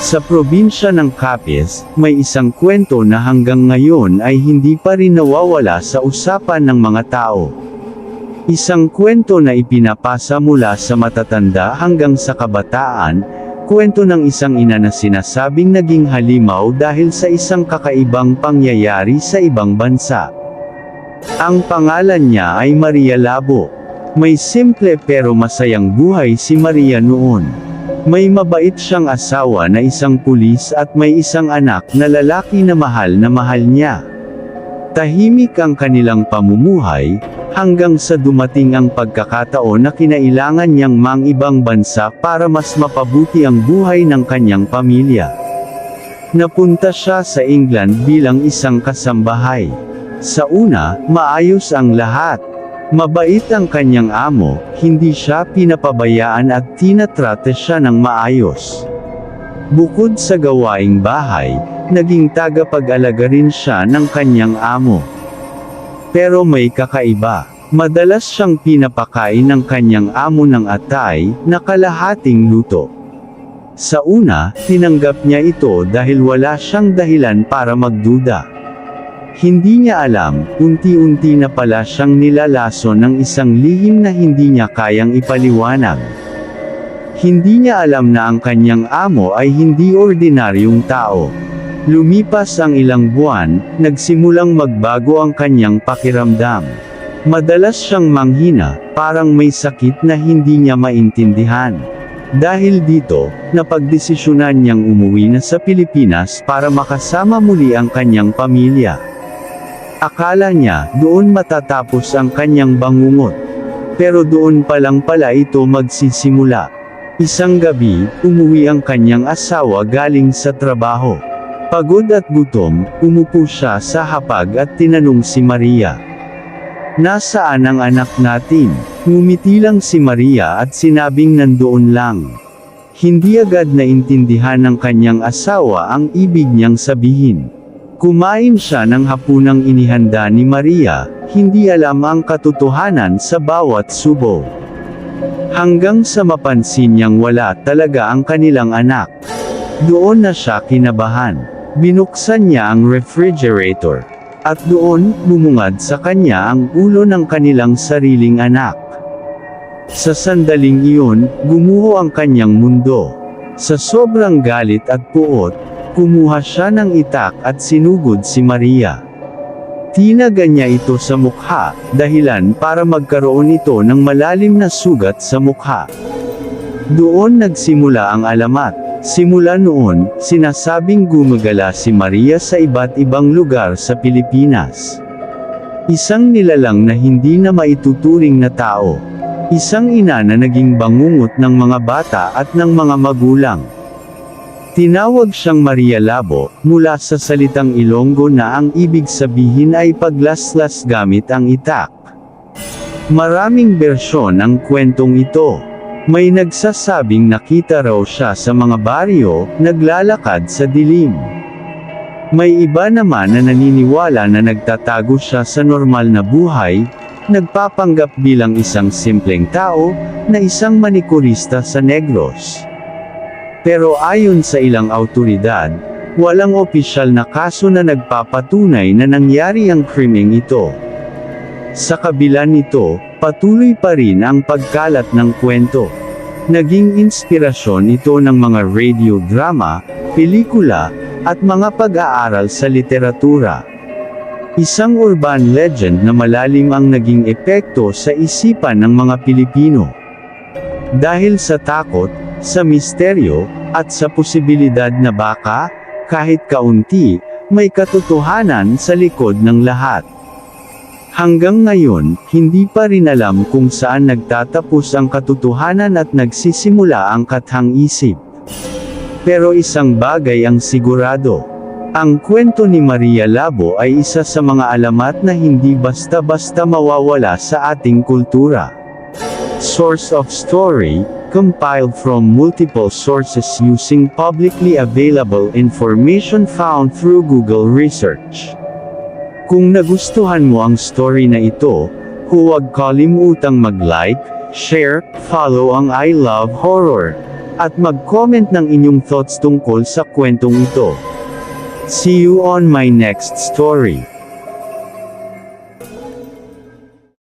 Sa probinsya ng Capiz, may isang kwento na hanggang ngayon ay hindi pa rin nawawala sa usapan ng mga tao. Isang kwento na ipinapasa mula sa matatanda hanggang sa kabataan, kwento ng isang ina na sinasabing naging halimaw dahil sa isang kakaibang pangyayari sa ibang bansa. Ang pangalan niya ay Maria Labo. May simple pero masayang buhay si Maria noon. May mabait siyang asawa na isang pulis at may isang anak na lalaki na mahal niya. Tahimik ang kanilang pamumuhay, hanggang sa dumating ang pagkakataon na kinailangan niyang mangibang bansa para mas mapabuti ang buhay ng kanyang pamilya. Napunta siya sa England bilang isang kasambahay. Sa una, maayos ang lahat. Mabait ang kanyang amo, hindi siya pinapabayaan at tinatrate siya ng maayos. Bukod sa gawaing bahay, naging tagapag-alaga rin siya ng kanyang amo. Pero may kakaiba. Madalas siyang pinapakain ng kanyang amo ng atay, na kalahating luto. Sa una, tinanggap niya ito dahil wala siyang dahilan para magduda. Hindi niya alam, unti-unti na pala siyang nilalaso ng isang lihim na hindi niya kayang ipaliwanag. Hindi niya alam na ang kanyang amo ay hindi ordinaryong tao. Lumipas ang ilang buwan, nagsimulang magbago ang kanyang pakiramdam. Madalas siyang manghina, parang may sakit na hindi niya maintindihan. Dahil dito, napagdesisyonan niyang umuwi na sa Pilipinas para makasama muli ang kanyang pamilya. Akala niya, doon matatapos ang kanyang bangungot. Pero doon pa lang pala ito magsisimula. Isang gabi, umuwi ang kanyang asawa galing sa trabaho. Pagod at gutom, umupo siya sa hapag at tinanong si Maria. "Nasaan ang anak natin?" Ngumiti lang si Maria at sinabing nandoon lang. Hindi agad naintindihan ng kanyang asawa ang ibig niyang sabihin. Kumain siya ng hapunang inihanda ni Maria, hindi alam ang katotohanan sa bawat subo. Hanggang sa mapansin niyang wala talaga ang kanilang anak. Doon na siya kinabahan. Binuksan niya ang refrigerator. At doon, bumungad sa kanya ang ulo ng kanilang sariling anak. Sa sandaling iyon, gumuho ang kanyang mundo. Sa sobrang galit at puot, kumuha siya ng itak at sinugod si Maria. Tinaga niya ito sa mukha, dahilan para magkaroon ito ng malalim na sugat sa mukha. Doon nagsimula ang alamat. Simula noon, sinasabing gumagala si Maria sa iba't ibang lugar sa Pilipinas. Isang nilalang na hindi na maituturing na tao. Isang ina na naging bangungot ng mga bata at ng mga magulang. Tinawag siyang Maria Labo, mula sa salitang Ilonggo na ang ibig sabihin ay paglaslas gamit ang itak. Maraming bersyon ang kwentong ito. May nagsasabing nakita raw siya sa mga baryo, naglalakad sa dilim. May iba naman na naniniwala na nagtatago siya sa normal na buhay, nagpapanggap bilang isang simpleng tao, na isang manikurista sa Negros. Pero ayon sa ilang awtoridad, walang opisyal na kaso na nagpapatunay na nangyari ang krimeng ito. Sa kabila nito, patuloy pa rin ang pagkalat ng kwento. Naging inspirasyon ito ng mga radio drama, pelikula, at mga pag-aaral sa literatura. Isang urban legend na malalim ang naging epekto sa isipan ng mga Pilipino. Dahil sa takot, sa misteryo, at sa posibilidad na baka, kahit kaunti, may katotohanan sa likod ng lahat. Hanggang ngayon, hindi pa rin alam kung saan nagtatapos ang katotohanan at nagsisimula ang kathang-isip. Pero isang bagay ang sigurado. Ang kwento ni Maria Labo ay isa sa mga alamat na hindi basta-basta mawawala sa ating kultura. Source of story, compiled from multiple sources using publicly available information found through Google research. Kung nagustuhan mo ang story na ito, huwag kalimutang mag-like, share, follow ang I Love Horror. at mag-comment ng inyong thoughts tungkol sa kwentong ito. See you on my next story.